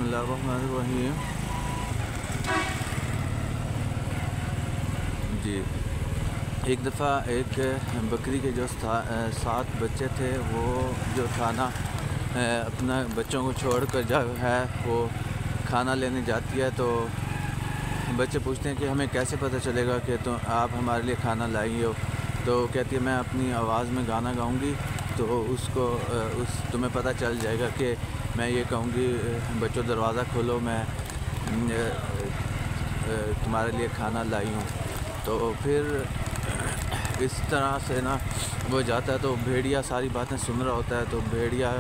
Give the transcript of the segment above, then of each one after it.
बिस्मिल्लाहिर्रहमानिर्रहीम। जी, एक दफ़ा एक बकरी के जो 7 बच्चे थे, वो जो खाना अपना बच्चों को छोड़कर जो है वो खाना लेने जाती है, तो बच्चे पूछते हैं कि हमें कैसे पता चलेगा कि तो आप हमारे लिए खाना लाई हो। तो कहती है मैं अपनी आवाज़ में गाना गाऊंगी, तो उसको तुम्हें पता चल जाएगा कि मैं ये कहूँगी बच्चों दरवाज़ा खोलो, मैं तुम्हारे लिए खाना लाई हूँ। तो फिर इस तरह से ना वो जाता है, तो भेड़िया सारी बातें सुन रहा होता है। तो भेड़िया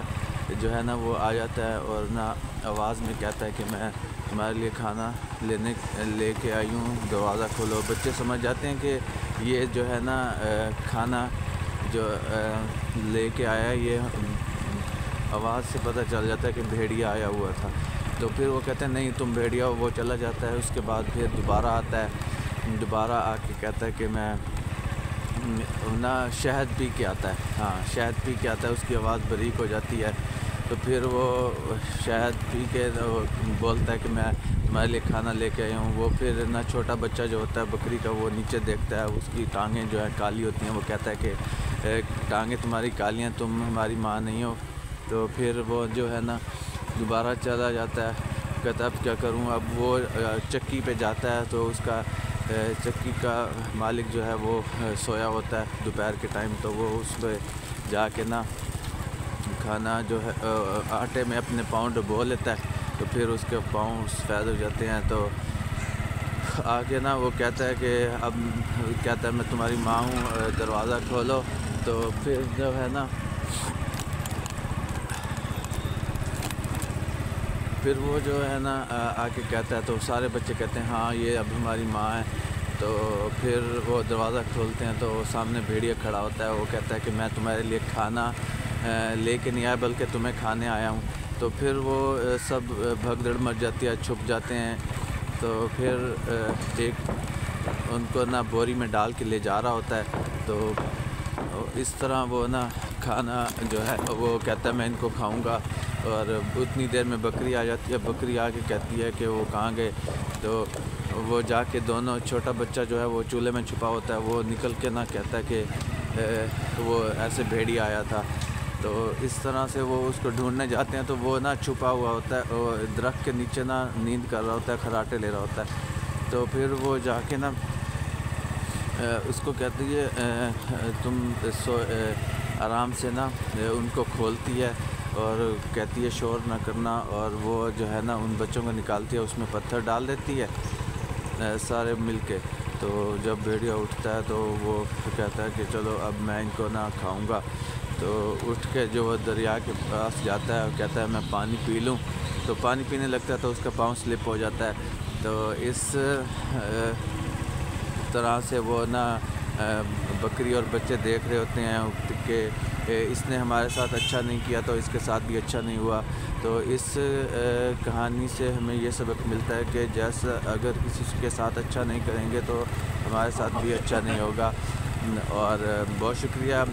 जो है ना वो आ जाता है और ना आवाज़ में कहता है कि मैं तुम्हारे लिए खाना लेके आई हूँ, दरवाज़ा खोलो। बच्चे समझ जाते हैं कि ये जो है ना खाना जो लेके आया, ये आवाज़ से पता चल जाता है कि भेड़िया आया हुआ था। तो फिर वो कहते हैं नहीं तुम भेड़िया हो। वो चला जाता है। उसके बाद फिर दोबारा आता है, दोबारा आके कहता है कि मैं ना शहद पी के आता है। हाँ, शहद पी के आता है। उसकी आवाज़ बारीक हो जाती है। तो फिर वो शहद पी के बोलता है कि मैं तुम्हारे लिए खाना लेके आया हूँ। वो फिर ना छोटा बच्चा जो होता है बकरी का, वो नीचे देखता है, उसकी टांगें जो है काली होती हैं। वो कहता है कि टांगें तुम्हारी काली हैं, तुम हमारी माँ नहीं हो। तो फिर वो जो है ना दोबारा चला जाता है। कहता अब क्या करूँ। अब वो चक्की पे जाता है, तो उसका चक्की का मालिक जो है वो सोया होता है दोपहर के टाइम। तो वो उस पर जाके ना खाना जो है आटे में अपने पाँव डुबो लेता है। तो फिर उसके पाँव सफ़ेद हो जाते हैं। तो आगे ना वो कहता है कि अब कहता है मैं तुम्हारी माँ हूँ, दरवाज़ा खोलो। तो फिर जो है ना फिर वो जो है ना आके कहता है। तो सारे बच्चे कहते हैं हाँ ये अब हमारी माँ है। तो फिर वो दरवाज़ा खोलते हैं, तो सामने भेड़िया खड़ा होता है। वो कहता है कि मैं तुम्हारे लिए खाना लेके नहीं आया, बल्कि तुम्हें खाने आया हूँ। तो फिर वो सब भगदड़ मच जाती है, छुप जाते हैं। तो फिर एक उनको ना बोरी में डाल के ले जा रहा होता है। तो इस तरह वो ना खाना जो है वो कहता है मैं इनको खाऊंगा। और उतनी देर में बकरी आ जाती है। बकरी आके कहती है कि वो कहाँ गए। तो वो जाके दोनों, छोटा बच्चा जो है वो चूल्हे में छुपा होता है, वो निकल के ना कहता है कि वो ऐसे भेड़िया आया था। तो इस तरह से वो उसको ढूंढने जाते हैं। तो वो ना छुपा हुआ होता है, वो दरख्त के नीचे ना नींद कर रहा होता है, खर्राटे ले रहा होता है। तो फिर वो जाके ना उसको कहती है तुम आराम से ना उनको खोलती है और कहती है शोर ना करना। और वो जो है ना उन बच्चों को निकालती है, उसमें पत्थर डाल देती है सारे मिलके। तो जब भेड़िया उठता है तो वो कहता है कि चलो अब मैं इनको ना खाऊंगा। तो उठ के जो वो दरिया के पास जाता है और कहता है मैं पानी पी लूँ। तो पानी पीने लगता है तो उसका पाँव स्लिप हो जाता है। तो इस तरह से वो ना बकरी और बच्चे देख रहे होते हैं कि इसने हमारे साथ अच्छा नहीं किया, तो इसके साथ भी अच्छा नहीं हुआ। तो इस कहानी से हमें ये सबक मिलता है कि जैसा अगर किसी के साथ अच्छा नहीं करेंगे तो हमारे साथ भी अच्छा नहीं होगा। और बहुत शुक्रिया